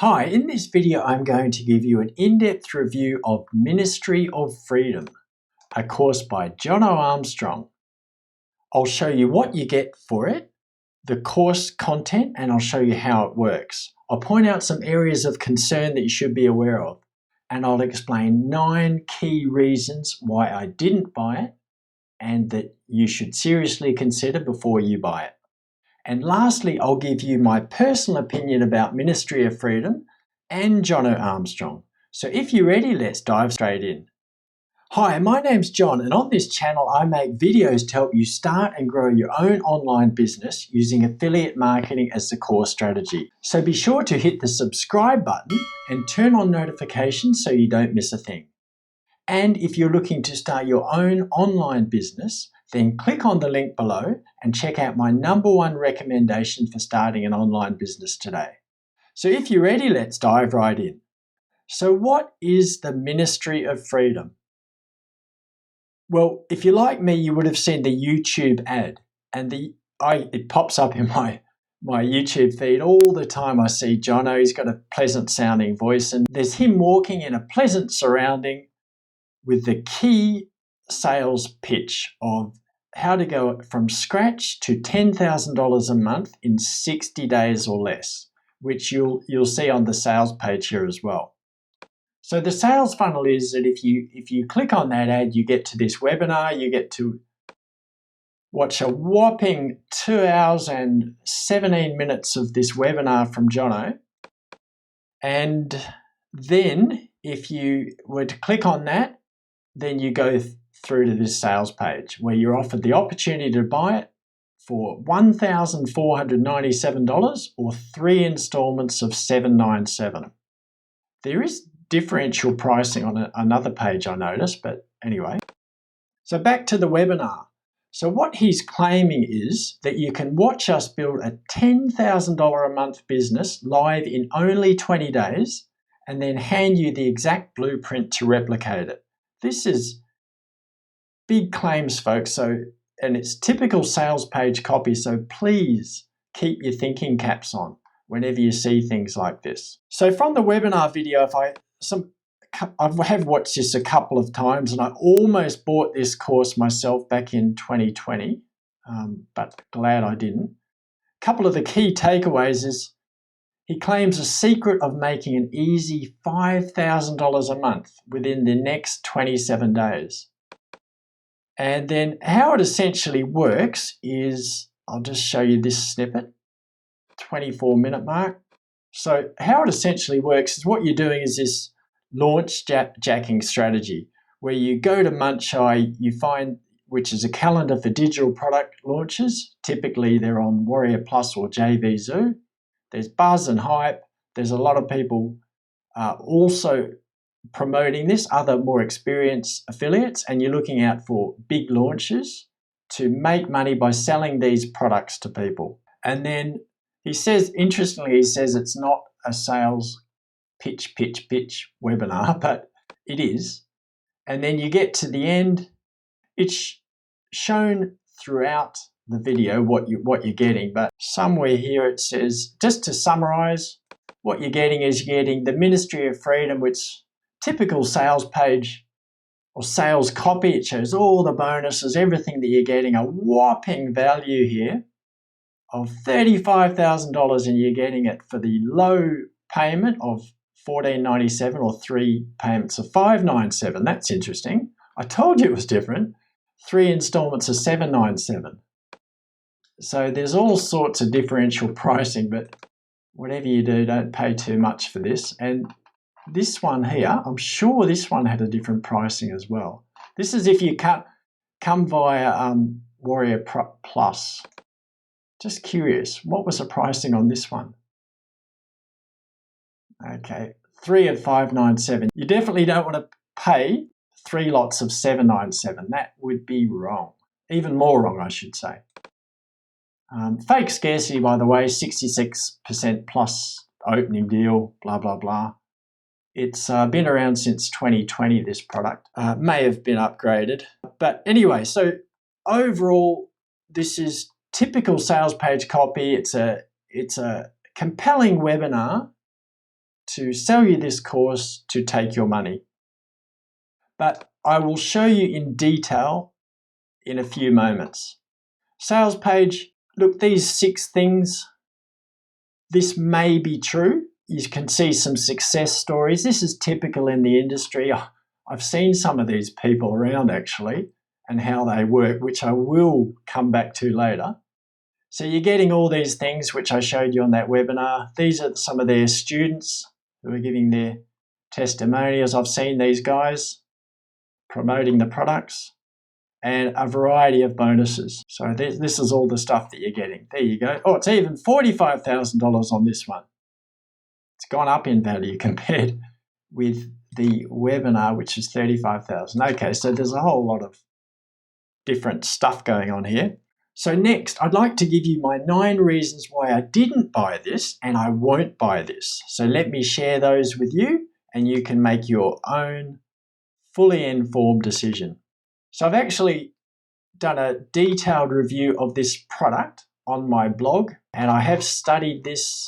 Hi, in this video I'm going to give you an in-depth review of Ministry of Freedom, a course by Jono Armstrong. I'll show you what you get for it, the course content, and I'll show you how it works. I'll point out some areas of concern that you should be aware of, and I'll explain 9 key reasons why I didn't buy it and that you should seriously consider before you buy it. And lastly, I'll give you my personal opinion about Ministry of Freedom and Jono Armstrong. So if you're ready, let's dive straight in. Hi, my name's John, and on this channel I make videos to help you start and grow your own online business using affiliate marketing as the core strategy. So be sure to hit the subscribe button and turn on notifications so you don't miss a thing. And if you're looking to start your own online business, then click on the link below and check out my #1 recommendation for starting an online business today. So if you're ready, let's dive right in. So what is the Ministry of Freedom? Well, if you're like me, you would have seen the YouTube ad, and it pops up in my YouTube feed all the time. I see Jono, he's got a pleasant sounding voice, and there's him walking in a pleasant surrounding with the key sales pitch of how to go from scratch to $10,000 a month in 60 days or less, which you'll see on the sales page here as well. So the sales funnel is that if you click on that ad, you get to this webinar, you get to watch a whopping 2 hours and 17 minutes of this webinar from Jono. And then if you were to click on that, then you go through to this sales page where you're offered the opportunity to buy it for $1,497 or 3 installments of $797. There is differential pricing on another page I noticed, but anyway. So back to the webinar. So what he's claiming is that you can watch us build a $10,000 a month business live in only 20 days and then hand you the exact blueprint to replicate it. This is big claims, folks, and it's typical sales page copy, so please keep your thinking caps on whenever you see things like this. So from the webinar video, I have watched this a couple of times, and I almost bought this course myself back in 2020, but glad I didn't. A couple of the key takeaways is he claims a secret of making an easy $5,000 a month within the next 27 days. And then how it essentially works is, I'll just show you this snippet, 24-minute mark. So how it essentially works is what you're doing is this launch jacking strategy where you go to Muncheye, you find, which is a calendar for digital product launches. Typically they're on Warrior Plus or JVZoo. There's buzz and hype. There's a lot of people also promoting this, other more experienced affiliates, and you're looking out for big launches to make money by selling these products to people. And then he says, interestingly, he says it's not a sales pitch webinar, but it is. And then you get to the end, it's shown throughout the video what you're getting, but somewhere here it says, just to summarize, what you're getting is you're getting the Ministry of Freedom, which typical sales page or sales copy. It shows all the bonuses, everything that you're getting, a whopping value here of $35,000, and you're getting it for the low payment of $14.97 or 3 payments of $5.97. That's interesting. I told you it was different. 3 installments of $7.97. So there's all sorts of differential pricing, but whatever you do, don't pay too much for this. And this one here, I'm sure this one had a different pricing as well. This is if you come via Warrior Plus. Just curious, what was the pricing on this one? Okay, 3 of $5.97. You definitely don't want to pay 3 lots of $7.97. That would be wrong. Even more wrong, I should say. Fake scarcity, by the way, 66% plus opening deal, blah, blah, blah. It's been around since 2020, this product. May have been upgraded. But anyway, so overall, this is typical sales page copy. It's a compelling webinar to sell you this course to take your money. But I will show you in detail in a few moments. Sales page, look, these 6 things, this may be true. You can see some success stories. This is typical in the industry. I've seen some of these people around actually and how they work, which I will come back to later. So you're getting all these things which I showed you on that webinar. These are some of their students who are giving their testimonials. I've seen these guys promoting the products and a variety of bonuses. So this is all the stuff that you're getting. There you go. Oh, it's even $45,000 on this one. It's gone up in value compared with the webinar, which is $35,000. Okay, so there's a whole lot of different stuff going on here. So next, I'd like to give you my 9 reasons why I didn't buy this and I won't buy this. So let me share those with you and you can make your own fully informed decision. So I've actually done a detailed review of this product on my blog, and I have studied this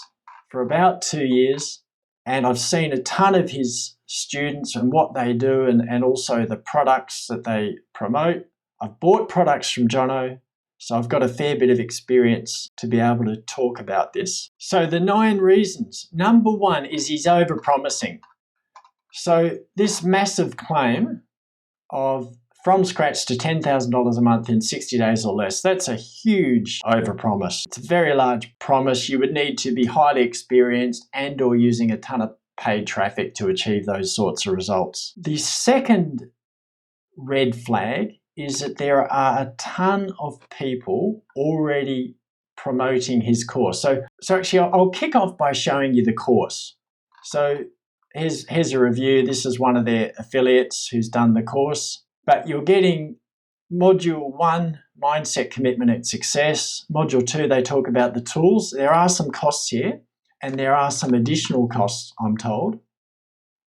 for about 2 years, and I've seen a ton of his students and what they do and also the products that they promote. I've bought products from Jono, so I've got a fair bit of experience to be able to talk about this. So the 9 reasons. Number 1 is he's overpromising. So this massive claim of from scratch to $10,000 a month in 60 days or less, that's a huge overpromise. It's a very large promise. You would need to be highly experienced and or using a ton of paid traffic to achieve those sorts of results. The second red flag is that there are a ton of people already promoting his course. So actually I'll kick off by showing you the course. So here's a review. This is one of their affiliates who's done the course. But you're getting Module 1, Mindset, Commitment and Success. Module 2, they talk about the tools. There are some costs here, and there are some additional costs, I'm told.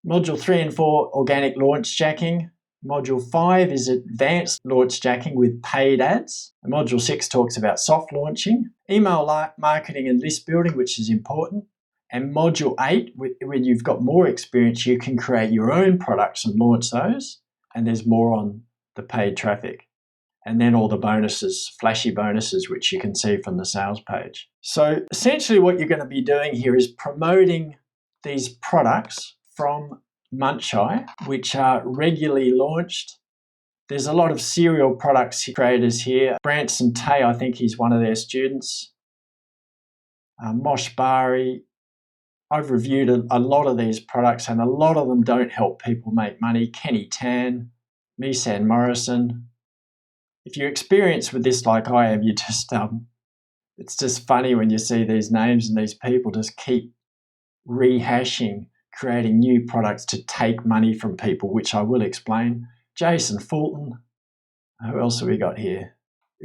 Module 3 and 4, Organic Launch Jacking. Module 5 is Advanced Launch Jacking with paid ads. And Module 6 talks about soft launching. Email marketing and list building, which is important. And Module 8, when you've got more experience, you can create your own products and launch those. And there's more on the paid traffic. And then all the bonuses, flashy bonuses, which you can see from the sales page. So essentially what you're going to be doing here is promoting these products from Munchai, which are regularly launched. There's a lot of serial products creators here. Branson Tay, I think he's one of their students. Mosh Bari. I've reviewed a lot of these products and a lot of them don't help people make money. Kenny Tan, Misan Morrison. If you're experienced with this like I am, you just it's just funny when you see these names and these people just keep rehashing, creating new products to take money from people, which I will explain. Jason Fulton. Who else have we got here?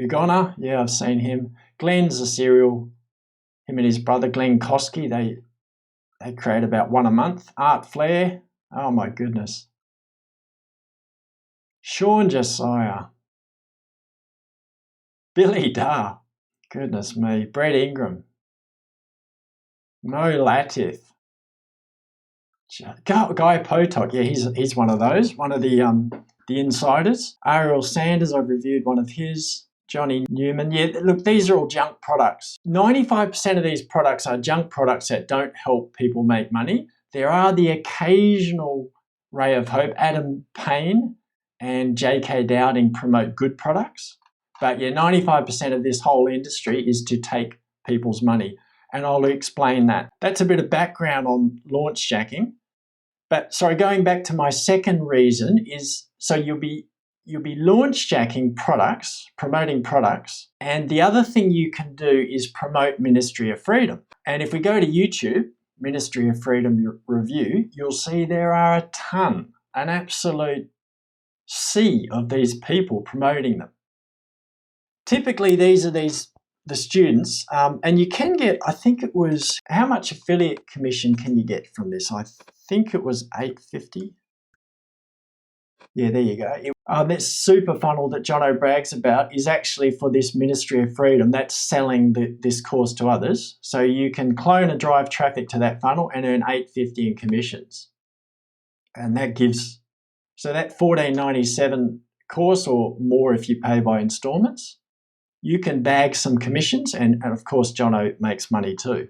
Ugonna, yeah, I've seen him. Glenn's a serial. Him and his brother Glenn Kosky, they create about 1 a month. Art Flair, oh my goodness. Sean Josiah. Billy Dar, goodness me. Brett Ingram. Mo Latif. Guy Potok, yeah, he's one of those, one of the insiders. Ariel Sanders, I've reviewed one of his. Johnny Newman. Yeah, look, these are all junk products. 95% of these products are junk products that don't help people make money. There are the occasional ray of hope. Adam Payne and J.K. Dowding promote good products. But yeah, 95% of this whole industry is to take people's money. And I'll explain that. That's a bit of background on launch jacking. But sorry, going back to my second reason is so you'll be launch jacking products, promoting products, and the other thing you can do is promote Ministry of Freedom. And if we go to YouTube, Ministry of Freedom review, you'll see there are a ton, an absolute sea of these people promoting them. Typically, these are the students, and you can get, I think it was, how much affiliate commission can you get from this? I think it was $8.50. Yeah, there you go. This super funnel that Jono brags about is actually for this Ministry of Freedom. That's selling this course to others. So you can clone and drive traffic to that funnel and earn $8.50 in commissions. And that gives, so that $14.97 course or more if you pay by installments, you can bag some commissions and of course Jono makes money too.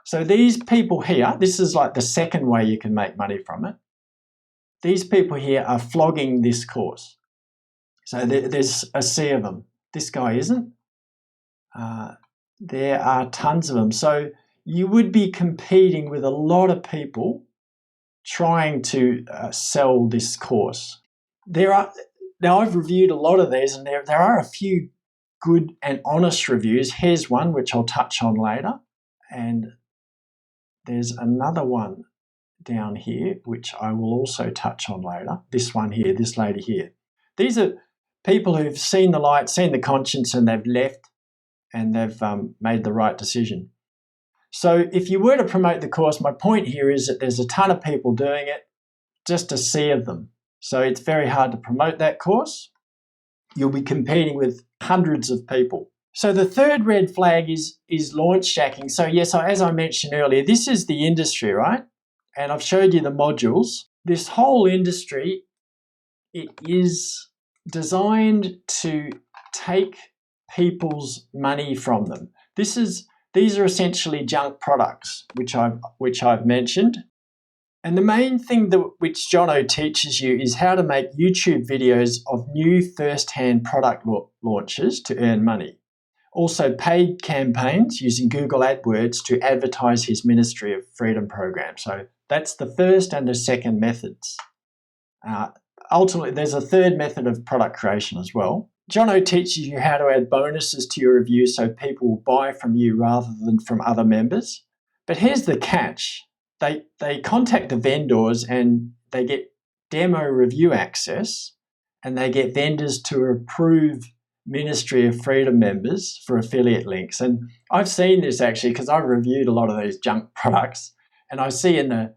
So these people here, this is like the second way you can make money from it. These people here are flogging this course. So there's a sea of them. This guy isn't. There are tons of them. So you would be competing with a lot of people trying to sell this course. Now I've reviewed a lot of these and there are a few good and honest reviews. Here's one which I'll touch on later. And there's another one down here, which I will also touch on later. This one here, this lady here. These are people who've seen the light, seen the conscience, and they've left and they've made the right decision. So if you were to promote the course, my point here is that there's a ton of people doing it, just a sea of them. So it's very hard to promote that course. You'll be competing with hundreds of people. So the third red flag is launch jacking. So yes, as I mentioned earlier, this is the industry, right? And I've showed you the modules. This whole industry, it is designed to take people's money from them. These are essentially junk products, which I've mentioned. And the main thing which Jono teaches you is how to make YouTube videos of new first-hand product launches to earn money. Also paid campaigns using Google AdWords to advertise his Ministry of Freedom program. So that's the first and the second methods. Ultimately, there's a third method of product creation as well. Jono teaches you how to add bonuses to your review so people will buy from you rather than from other members. But here's the catch. They contact the vendors and they get demo review access and they get vendors to approve Ministry of Freedom members for affiliate links. And I've seen this actually because I've reviewed a lot of these junk products and I see in the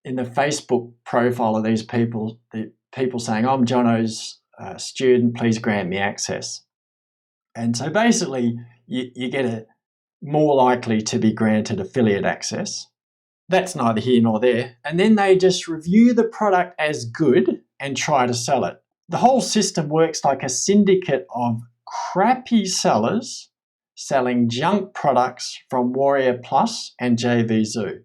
Facebook profile of these people, the people saying, I'm Jono's student, please grant me access. And so basically you get more likely to be granted affiliate access. That's neither here nor there. And then they just review the product as good and try to sell it. The whole system works like a syndicate of crappy sellers selling junk products from Warrior Plus and JV Zoo.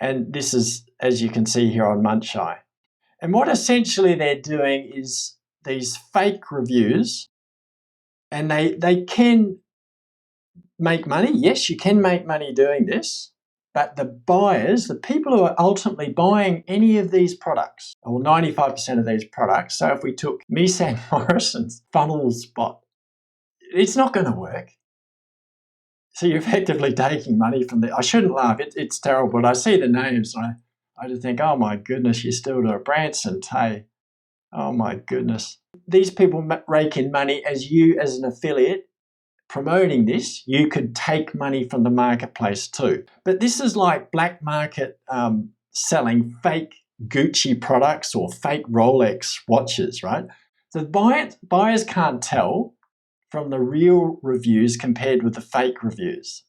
And this is, as you can see here on Muncheye. And what essentially they're doing is these fake reviews, and they can make money. Yes, you can make money doing this. But the buyers, the people who are ultimately buying any of these products, or 95% of these products, so if we took Nissan Morrison's funnel spot, it's not going to work. So you're effectively taking money from I shouldn't laugh, it's terrible, but I see the names and I just think, oh my goodness, you still do a Branson, hey, oh my goodness. These people rake in money as you, as an affiliate, promoting this, you could take money from the marketplace too. But this is like black market selling fake Gucci products or fake Rolex watches, right? The buyers can't tell from the real reviews compared with the fake reviews.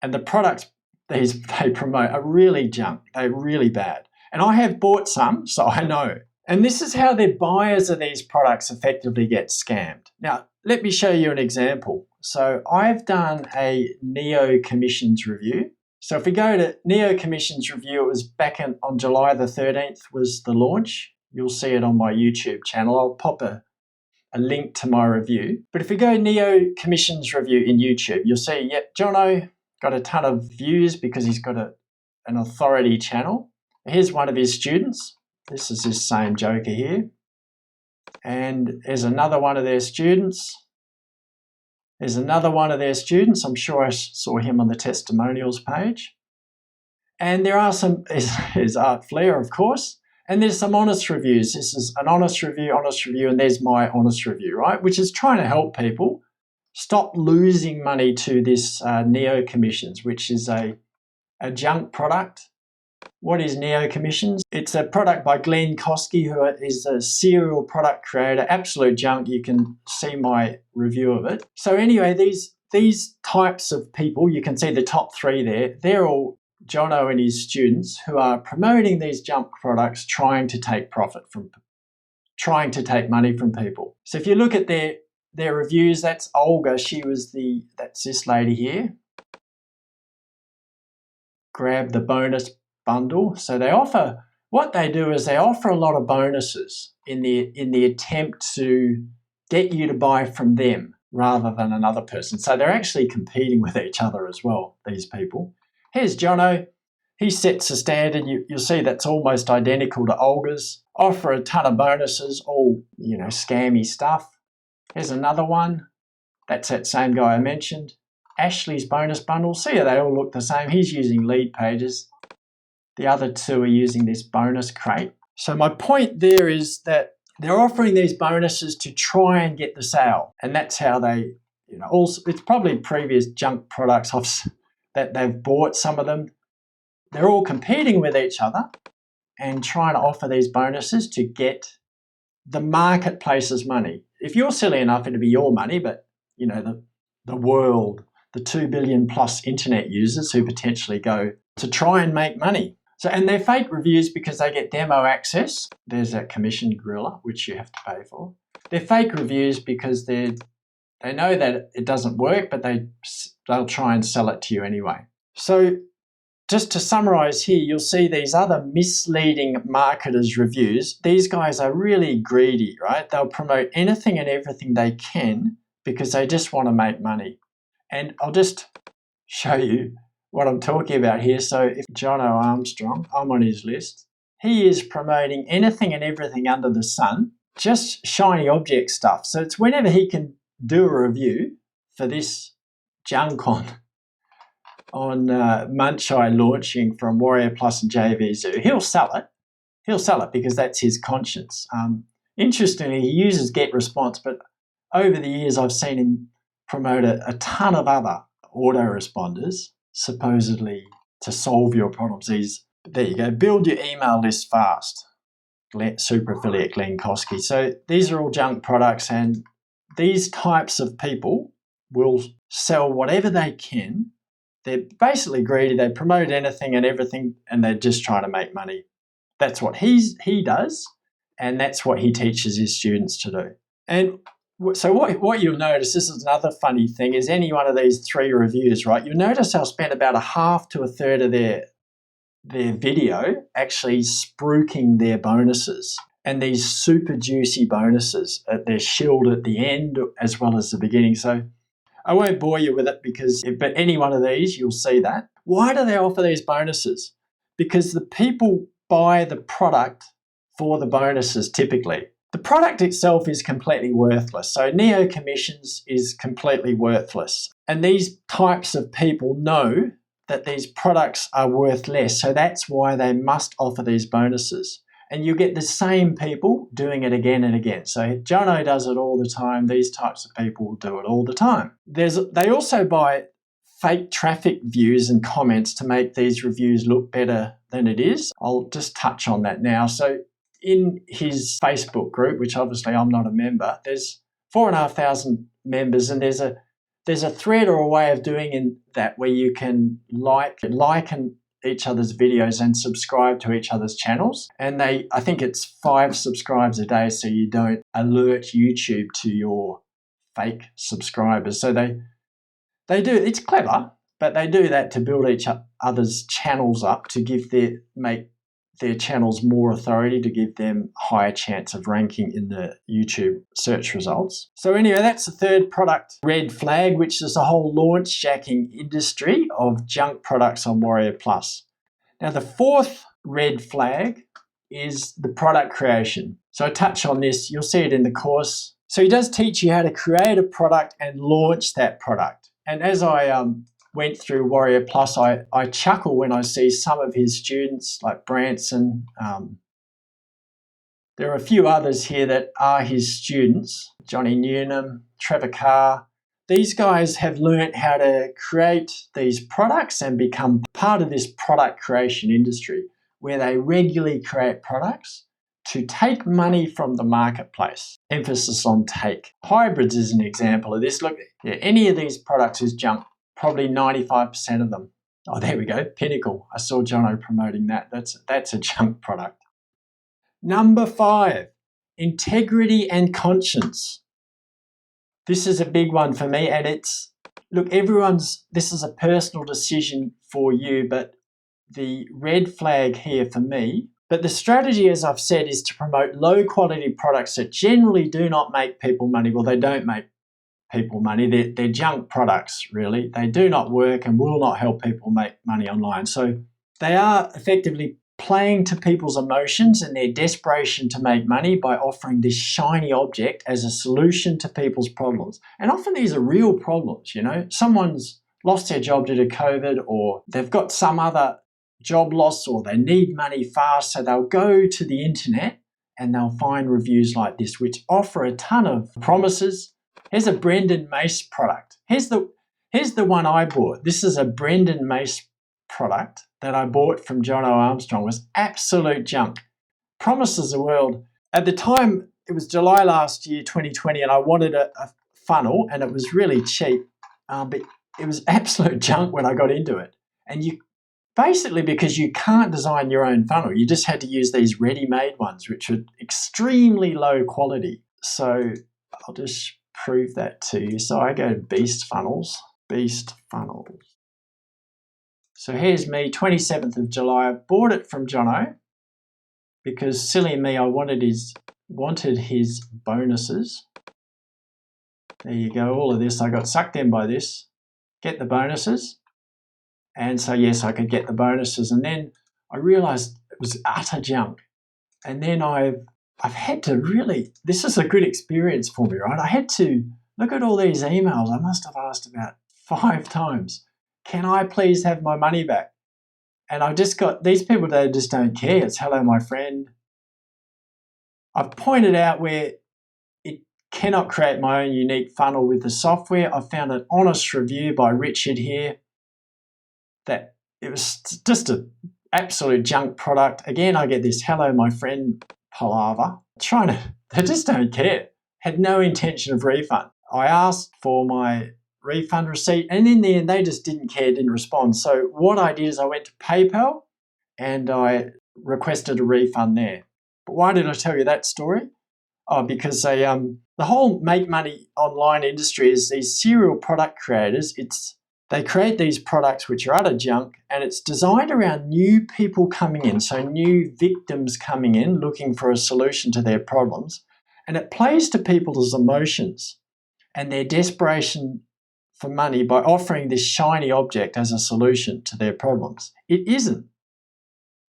And the products they promote are really junk. They're really bad. And I have bought some, so I know. And this is how the buyers of these products effectively get scammed. Now, let me show you an example. So I've done a Neo Commissions review. So if we go to Neo Commissions review, it was back on July the 13th was the launch. You'll see it on my YouTube channel. I'll pop a link to my review. But if we go Neo Commissions review in YouTube, you'll see, yep, Jono got a ton of views because he's got an authority channel. Here's one of his students. This is this same joker here. And there's another one of their students. There's another one of their students. I'm sure I saw him on the testimonials page. And there are there's Art Flair, of course. And there's some honest reviews. This is an honest review, and there's my honest review, right? Which is trying to help people stop losing money to this Neo Commissions, which is a junk product. What is Neo Commissions? It's a product by Glenn Kosky, who is a serial product creator. Absolute junk. You can see my review of it. So anyway, these types of people, you can see the top three there, they're all Jono and his students who are promoting these junk products, trying to take money from people. So if you look at their reviews, that's Olga. That's this lady here. Grab the bonus bundle. So what they do is they offer a lot of bonuses in the attempt to get you to buy from them rather than another person. So they're actually competing with each other as well, these people. Here's Jono. He sets a standard. You'll see that's almost identical to Olga's. Offer a ton of bonuses, all, scammy stuff. Here's another one. That's that same guy I mentioned. Ashley's bonus bundle. See how they all look the same? He's using lead pages. The other two are using this bonus crate. So my point there is that they're offering these bonuses to try and get the sale. And that's how they, also, it's probably previous junk products that they've bought, some of them. They're all competing with each other and trying to offer these bonuses to get the marketplace's money. If you're silly enough, it'd be your money, but, the world, the 2 billion plus internet users who potentially go to try and make money. So, and they're fake reviews because they get demo access. There's that commission gorilla, which you have to pay for. They're fake reviews because they know that it doesn't work, but they'll try and sell it to you anyway. So just to summarize here, you'll see these other misleading marketers' reviews. These guys are really greedy, right? They'll promote anything and everything they can because they just want to make money. And I'll just show you what I'm talking about here. So if Jono Armstrong, I'm on his list, he is promoting anything and everything under the sun, just shiny object stuff. So it's whenever he can do a review for this junk on Munchai launching from Warrior Plus and JVZoo, he'll sell it. He'll sell it because that's his conscience. Interestingly, he uses Get Response, but over the years I've seen him promote a ton of other autoresponders, supposedly to solve your problems. There you go, build your email list fast. Super affiliate Glenn Kosky. So these are all junk products, and these types of people will sell whatever they can. They're basically greedy. They promote anything and everything, and they're just trying to make money. That's what he does, and that's what he teaches his students to do. And so what you'll notice, this is another funny thing, is any one of these three reviews, right? You'll notice they'll spend about a half to a third of their video actually spruiking their bonuses. And these super juicy bonuses, they're shilled at the end as well as the beginning. So I won't bore you with it but any one of these, you'll see that. Why do they offer these bonuses? Because the people buy the product for the bonuses typically. The product itself is completely worthless. So Neo Commissions is completely worthless. And these types of people know that these products are worth less. So that's why they must offer these bonuses. And you get the same people doing it again and again. So Jono does it all the time. These types of people do it all the time. They also buy fake traffic views and comments to make these reviews look better than it is. I'll just touch on that now. So in his Facebook group, which obviously I'm not a member, there's 4,500 members, and there's a thread or a way of doing that where you can like each other's videos and subscribe to each other's channels. And I think it's 5 subscribes a day, so you don't alert YouTube to your fake subscribers. So they do, it's clever, but they do that to build each other's channels up, to make their channels more authority, to give them higher chance of ranking in the YouTube search results. So anyway, that's the third product red flag, which is the whole launch jacking industry of junk products on Warrior Plus. Now the fourth red flag is the product creation. So I touch on this, you'll see it in the course. So he does teach you how to create a product and launch that product. And as I went through Warrior Plus, I chuckle when I see some of his students like Branson. There are a few others here that are his students, Johnny Newnham, Trevor Carr. These guys have learnt how to create these products and become part of this product creation industry where they regularly create products to take money from the marketplace. Emphasis on take. Hybrids is an example of this. Look, any of these products is junk, probably 95% of them. Oh, there we go, Pinnacle. I saw Jono promoting that. That's a junk product. Number 5, integrity and conscience. This is a big one for me, and look, this is a personal decision for you, but the red flag here for me, but the strategy, as I've said, is to promote low quality products that generally do not make people money. Well, they don't make people money. They're junk products, really. They do not work and will not help people make money online. So they are effectively playing to people's emotions and their desperation to make money by offering this shiny object as a solution to people's problems. And often these are real problems, you know. Someone's lost their job due to COVID, or they've got some other job loss, or they need money fast, so they'll go to the internet and they'll find reviews like this which offer a ton of promises. Here's a Brendan Mace product. Here's the one I bought. This is a Brendan Mace product that I bought from Jono Armstrong. It was absolute junk. Promises the world. At the time, it was July last year, 2020, and I wanted a funnel, and it was really cheap, but it was absolute junk when I got into it. And you basically, because you can't design your own funnel, you just had to use these ready-made ones, which are extremely low quality. So I'll just prove that to you. So I go to Beast Funnels. So here's me, 27th of July. I bought it from Jono because, silly me, I wanted his bonuses. There you go, all of this. I got sucked in by this. Get the bonuses. And so, yes, I could get the bonuses. And then I realized it was utter junk. And then I've had to really, this is a good experience for me, right? I had to look at all these emails. I must have asked about 5 times. Can I please have my money back? And I just got, these people, they just don't care. It's hello, my friend. I've pointed out where it cannot create my own unique funnel with the software. I found an honest review by Richard here that it was just an absolute junk product. Again, I get this hello, my friend palaver. They just don't care. Had no intention of refund. I asked for my refund receipt, and in the end they just didn't care, didn't respond. So what I did is I went to PayPal and I requested a refund there. But why did I tell you that story? Oh, because the whole make money online industry is these serial product creators. They create these products which are utter junk, and it's designed around new people coming in, so new victims coming in looking for a solution to their problems, and it plays to people's emotions and their desperation for money by offering this shiny object as a solution to their problems. It isn't.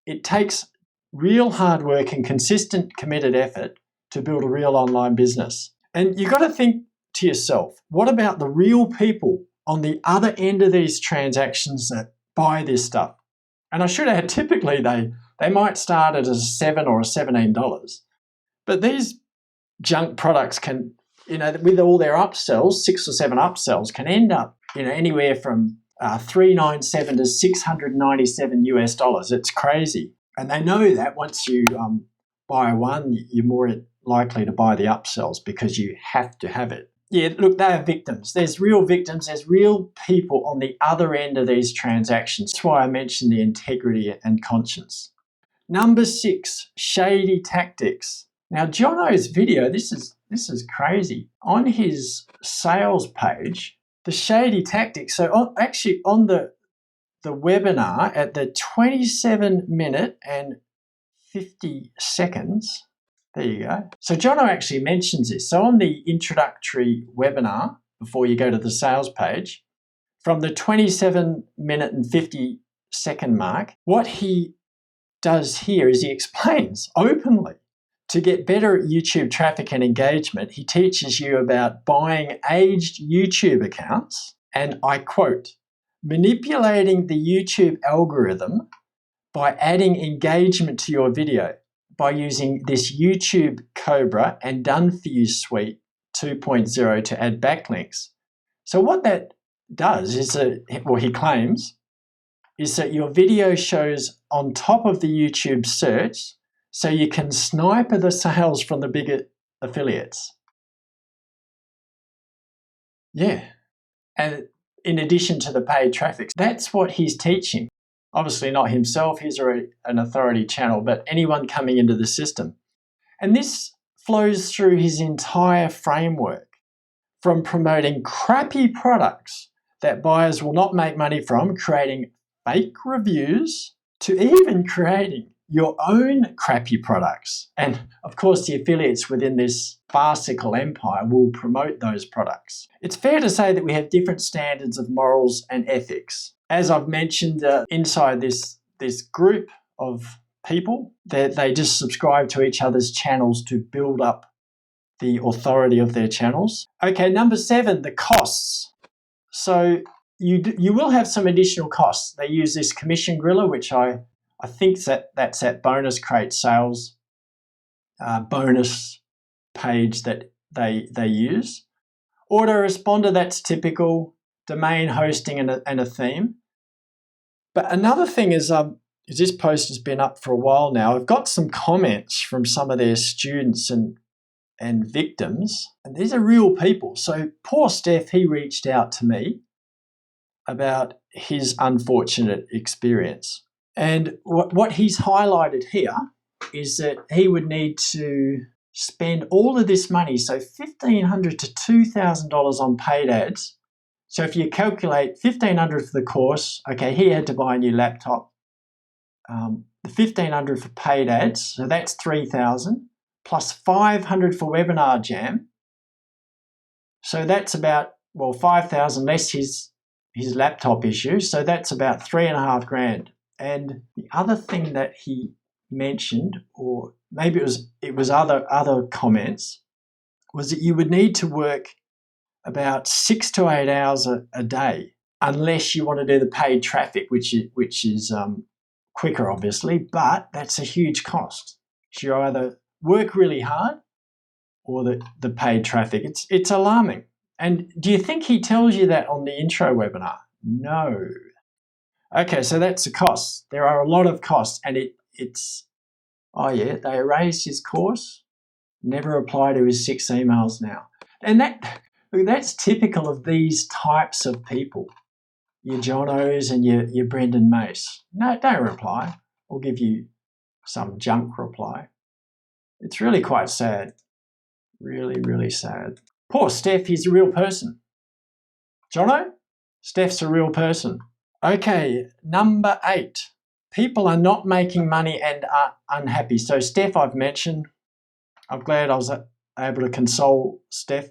It takes real hard work and consistent committed effort to build a real online business. And you've got to think to yourself, what about the real people on the other end of these transactions that buy this stuff? And I should add, typically they might start at a $7 or a $17, but these junk products can, with all their upsells, 6 or 7 upsells, can end up, anywhere from $397 to $697 US. It's crazy. And they know that once you buy one, you're more likely to buy the upsells because you have to have it. Yeah, look, they are victims. There's real victims. There's real people on the other end of these transactions. That's why I mentioned the integrity and conscience. Number 6, shady tactics. Now, Jono's video, this is crazy. On his sales page, the shady tactics. So on the webinar at the 27-minute and 50 seconds, there you go. So Jono actually mentions this. So on the introductory webinar, before you go to the sales page, from the 27-minute and 50-second mark, what he does here is he explains openly to get better YouTube traffic and engagement. He teaches you about buying aged YouTube accounts, and I quote, manipulating the YouTube algorithm by adding engagement to your video by using this YouTube Cobra and Done For You Suite 2.0 to add backlinks. So what that does is that, well, he claims, is that your video shows on top of the YouTube search, so you can sniper the sales from the bigger affiliates. Yeah. And in addition to the paid traffic, that's what he's teaching. Obviously not himself, he's already an authority channel, but anyone coming into the system. And this flows through his entire framework, from promoting crappy products that buyers will not make money from, creating fake reviews, to even creating your own crappy products. And of course, the affiliates within this farcical empire will promote those products. It's fair to say that we have different standards of morals and ethics. As I've mentioned, inside this group of people, they just subscribe to each other's channels to build up the authority of their channels. Okay, number 7, the costs. So you will have some additional costs. They use this commission griller, which I think that's that bonus crate sales bonus page that they use. Autoresponder, that's typical. Domain hosting and a theme. But another thing is this post has been up for a while now. I've got some comments from some of their students and victims, and these are real people. So poor Steph, he reached out to me about his unfortunate experience. And what he's highlighted here is that he would need to spend all of this money, so $1,500 to $2,000 on paid ads. So if you calculate $1,500 for the course, okay, he had to buy a new laptop. The $1,500 for paid ads, so that's $3,000, plus $500 for Webinar Jam. So that's about, well, $5,000 less his laptop issue, so that's about $3,500. And the other thing that he mentioned, or maybe it was other comments, was that you would need to work about 6 to 8 hours a day, unless you want to do the paid traffic, which is quicker, obviously, but that's a huge cost. So you either work really hard or the paid traffic. It's alarming. And do you think he tells you that on the intro webinar? No. Okay, so that's the cost. There are a lot of costs, and it's oh yeah, they erased his course, never reply to his 6 emails now. And that's typical of these types of people. Your Jonos and your Brendan Mace. No, don't reply. I'll give you some junk reply. It's really quite sad. Really, really sad. Poor Steph, he's a real person. Jono, Steph's a real person. Okay, number 8. People are not making money and are unhappy. So Steph, I've mentioned. I'm glad I was able to console Steph.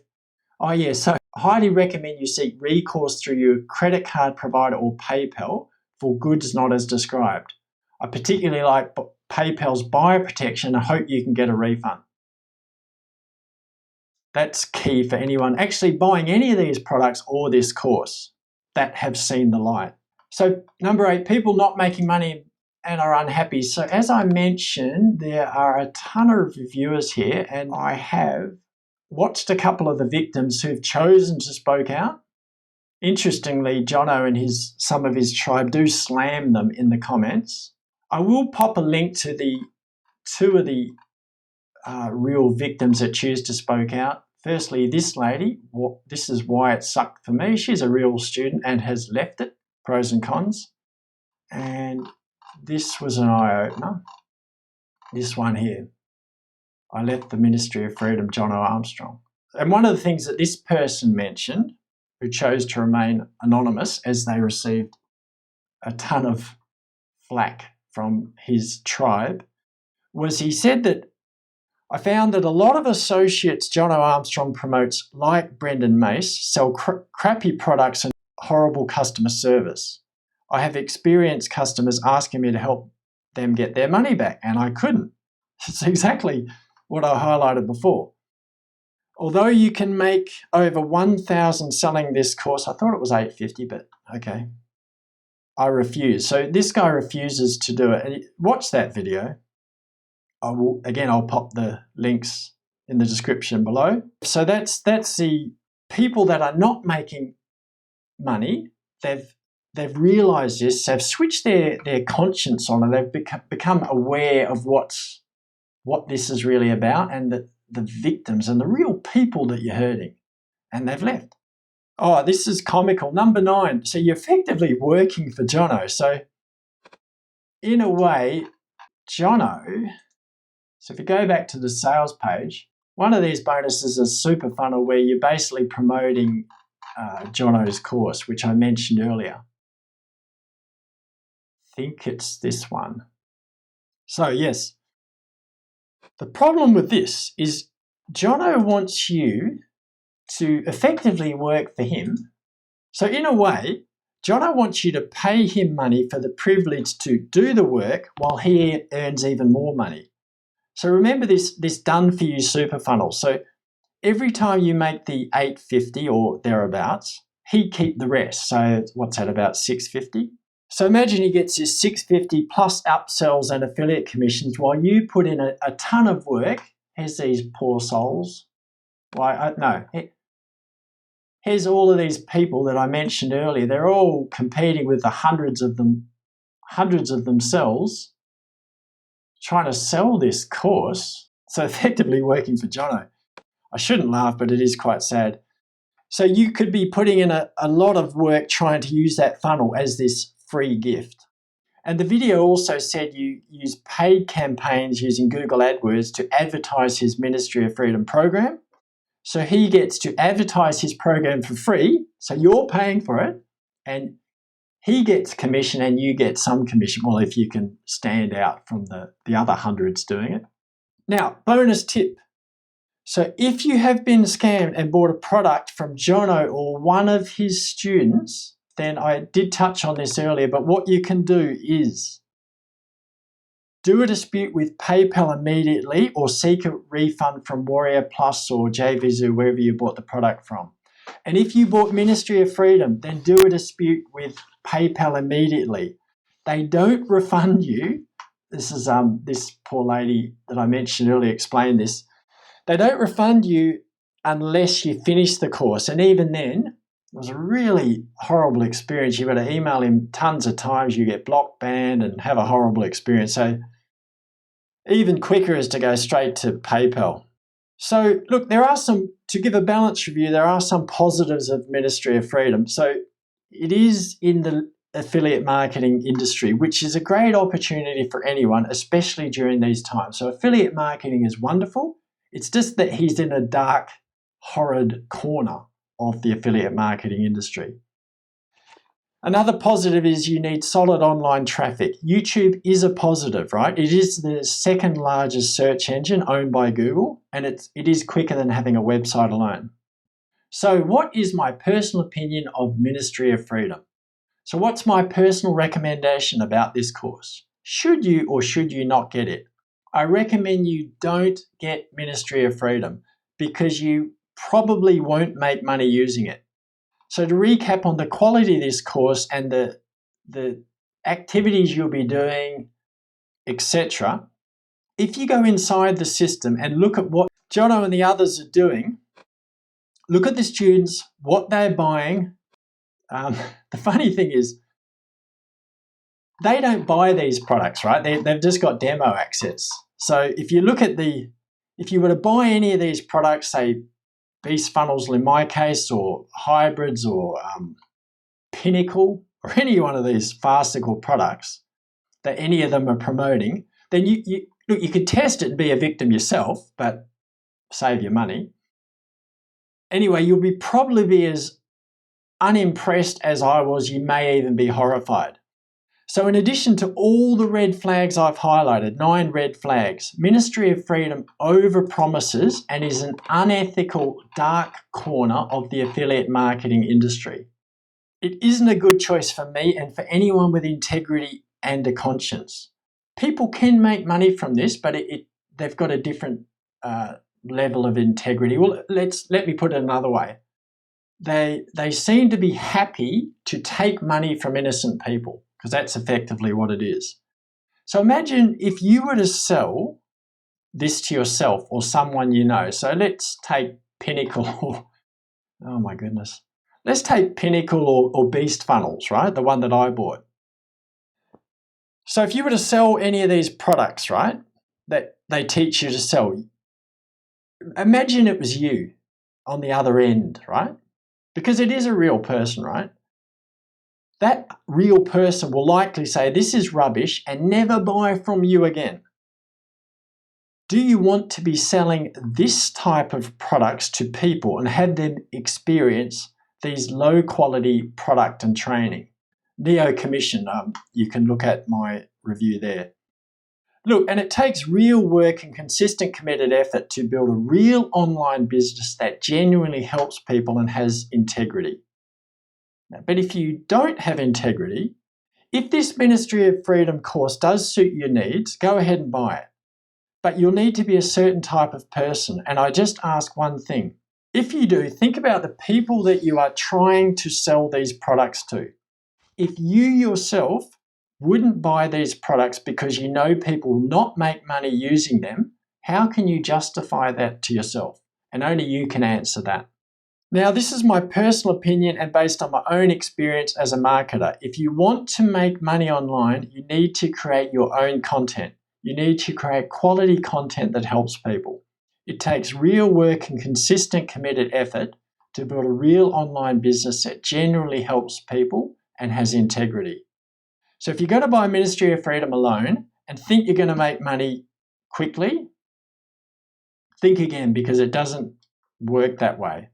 Oh yeah, so I highly recommend you seek recourse through your credit card provider or PayPal for goods not as described. I particularly like PayPal's buyer protection. I hope you can get a refund. That's key for anyone actually buying any of these products or this course that have seen the light. So number 8, people not making money and are unhappy. So as I mentioned, there are a ton of reviewers here, and I have watched a couple of the victims who've chosen to spoke out. Interestingly, Jono and some of his tribe do slam them in the comments. I will pop a link to the 2 of the real victims that choose to spoke out. Firstly, this lady, this is why it sucked for me. She's a real student and has left it, pros and cons. And this was an eye-opener. This one here. I left the Ministry of Freedom, Jono Armstrong. And one of the things that this person mentioned, who chose to remain anonymous as they received a ton of flack from his tribe, was he said that, I found that a lot of associates Jono Armstrong promotes, like Brendan Mace, sell crappy products and horrible customer service. I have experienced customers asking me to help them get their money back, and I couldn't. It's exactly what I highlighted before. Although you can make over 1,000 selling this course, I thought it was $850, but okay. I refuse. So this guy refuses to do it. Watch that video. I'll pop the links in the description below. So that's the people that are not making money, they've realised this, they've switched their conscience on, and they've become aware of what this is really about, and the victims and the real people that you're hurting, and they've left. Oh, this is comical. Number 9. So you're effectively working for Jono. So in a way, Jono, so if you go back to the sales page, one of these bonuses is Super Funnel, where you're basically promoting Jono's course, which I mentioned earlier. I think it's this one. So yes, the problem with this is Jono wants you to effectively work for him. So in a way, Jono wants you to pay him money for the privilege to do the work while he earns even more money. So remember this done for you super funnel. So every time you make the $850 or thereabouts, he keep the rest. So what's that, about $650? So imagine he gets his $650 plus upsells and affiliate commissions while you put in a ton of work. Here's these poor souls. Here's all of these people that I mentioned earlier. They're all competing with the hundreds of themselves, trying to sell this course. So effectively working for Jono. I shouldn't laugh, but it is quite sad. So you could be putting in a lot of work trying to use that funnel as this free gift. And the video also said you use paid campaigns using Google AdWords to advertise his Ministry of Freedom program. So he gets to advertise his program for free, so you're paying for it, and he gets commission and you get some commission, well, if you can stand out from the other hundreds doing it. Now, bonus tip. So if you have been scammed and bought a product from Jono or one of his students, then I did touch on this earlier, but what you can do is do a dispute with PayPal immediately or seek a refund from Warrior Plus or JVZoo, wherever you bought the product from. And if you bought Ministry of Freedom, then do a dispute with PayPal immediately. They don't refund you. This is this poor lady that I mentioned earlier explained this. They don't refund you unless you finish the course. And even then, it was a really horrible experience. You've got to email him tons of times. You get blocked, banned, and have a horrible experience. So even quicker is to go straight to PayPal. So look, to give a balanced review, there are some positives of Ministry of Freedom. So it is in the affiliate marketing industry, which is a great opportunity for anyone, especially during these times. So affiliate marketing is wonderful. It's just that he's in a dark, horrid corner of the affiliate marketing industry. Another positive is you need solid online traffic. YouTube is a positive, right? It is the second largest search engine owned by Google, and it is quicker than having a website alone. So what is my personal opinion of Ministry of Freedom? So what's my personal recommendation about this course? Should you or should you not get it? I recommend you don't get Ministry of Freedom because you probably won't make money using it. So to recap on the quality of this course and the activities you'll be doing, etc., if you go inside the system and look at what Jono and the others are doing, look at the students, what they're buying. The funny thing is, they don't buy these products, right? They've just got demo access. So if you look at if you were to buy any of these products, say Beast Funnels in my case, or Hybrids, or Pinnacle, or any one of these farcical products that any of them are promoting, then you could test it and be a victim yourself, but save your money. Anyway, you'll probably be as unimpressed as I was. You may even be horrified. So in addition to all the red flags I've highlighted, 9 red flags, Ministry of Freedom overpromises and is an unethical dark corner of the affiliate marketing industry. It isn't a good choice for me and for anyone with integrity and a conscience. People can make money from this, but they've got a different level of integrity. Well, let me put it another way. They seem to be happy to take money from innocent people, because that's effectively what it is. So imagine if you were to sell this to yourself or someone you know. So let's take Pinnacle. Oh my goodness. Let's take Pinnacle or Beast Funnels, right? The one that I bought. So if you were to sell any of these products, right, that they teach you to sell, imagine it was you on the other end, right? Because it is a real person, right? That real person will likely say, this is rubbish, and never buy from you again. Do you want to be selling this type of products to people and have them experience these low quality product and training? Neo Commission, you can look at my review there. Look, and it takes real work and consistent committed effort to build a real online business that genuinely helps people and has integrity. But if you don't have integrity, if this Ministry of Freedom course does suit your needs, go ahead and buy it. But you'll need to be a certain type of person. And I just ask one thing. If you do, think about the people that you are trying to sell these products to. If you yourself wouldn't buy these products because you know people will not make money using them, how can you justify that to yourself? And only you can answer that. Now, this is my personal opinion and based on my own experience as a marketer. If you want to make money online, you need to create your own content. You need to create quality content that helps people. It takes real work and consistent committed effort to build a real online business that genuinely helps people and has integrity. So if you're going to buy Ministry of Freedom alone and think you're going to make money quickly, think again, because it doesn't work that way.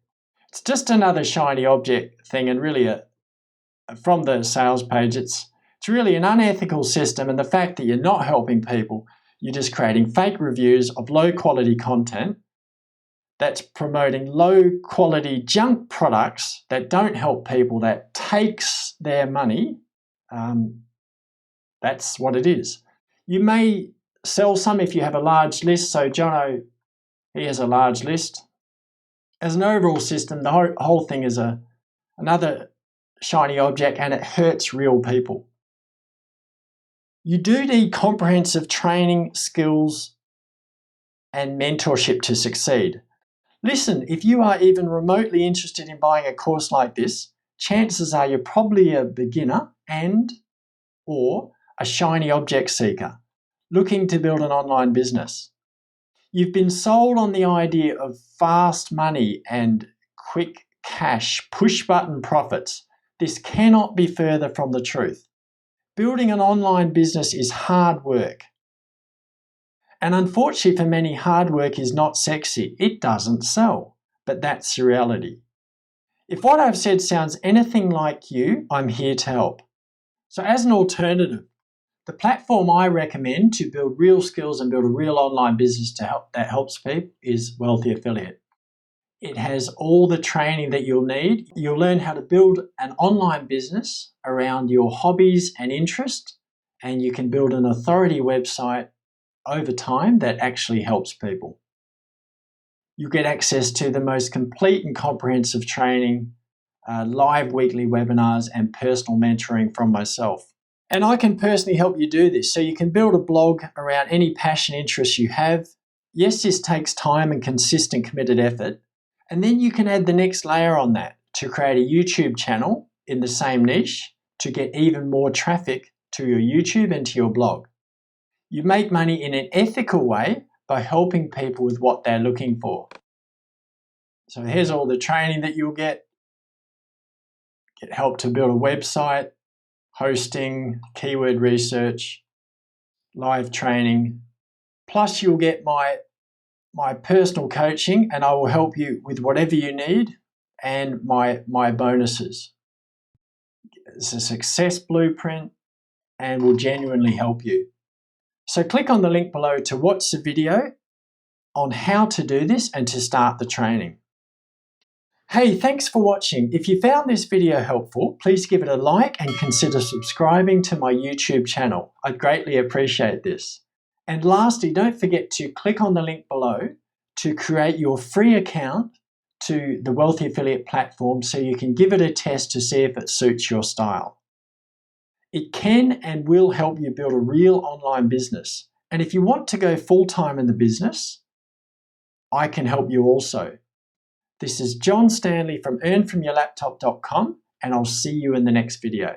It's just another shiny object thing, and really from the sales page, it's really an unethical system, and the fact that you're not helping people, you're just creating fake reviews of low quality content that's promoting low quality junk products that don't help people, that takes their money. That's what it is. You may sell some if you have a large list. So Jono, he has a large list. As an overall system, the whole thing is another shiny object, and it hurts real people. You do need comprehensive training, skills, and mentorship to succeed. Listen, if you are even remotely interested in buying a course like this, chances are you're probably a beginner or a shiny object seeker looking to build an online business. You've been sold on the idea of fast money and quick cash, push button profits. This cannot be further from the truth. Building an online business is hard work. And unfortunately for many, hard work is not sexy. It doesn't sell, but that's the reality. If what I've said sounds anything like you, I'm here to help. So as an alternative, the platform I recommend to build real skills and build a real online business that helps people is Wealthy Affiliate. It has all the training that you'll need. You'll learn how to build an online business around your hobbies and interests, and you can build an authority website over time that actually helps people. You get access to the most complete and comprehensive training, live weekly webinars, and personal mentoring from myself. And I can personally help you do this. So you can build a blog around any passion interests you have. Yes, this takes time and consistent committed effort. And then you can add the next layer on that to create a YouTube channel in the same niche to get even more traffic to your YouTube and to your blog. You make money in an ethical way by helping people with what they're looking for. So here's all the training that you'll get help to build a website, hosting, keyword research, live training. Plus you'll get my personal coaching, and I will help you with whatever you need, and my bonuses. It's a success blueprint and will genuinely help you. So click on the link below to watch the video on how to do this and to start the training. Hey, thanks for watching. If you found this video helpful, please give it a like and consider subscribing to my YouTube channel. I'd greatly appreciate this. And lastly, don't forget to click on the link below to create your free account to the Wealthy Affiliate platform so you can give it a test to see if it suits your style. It can and will help you build a real online business. And if you want to go full-time in the business, I can help you also. This is John Stanley from earnfromyourlaptop.com, and I'll see you in the next video.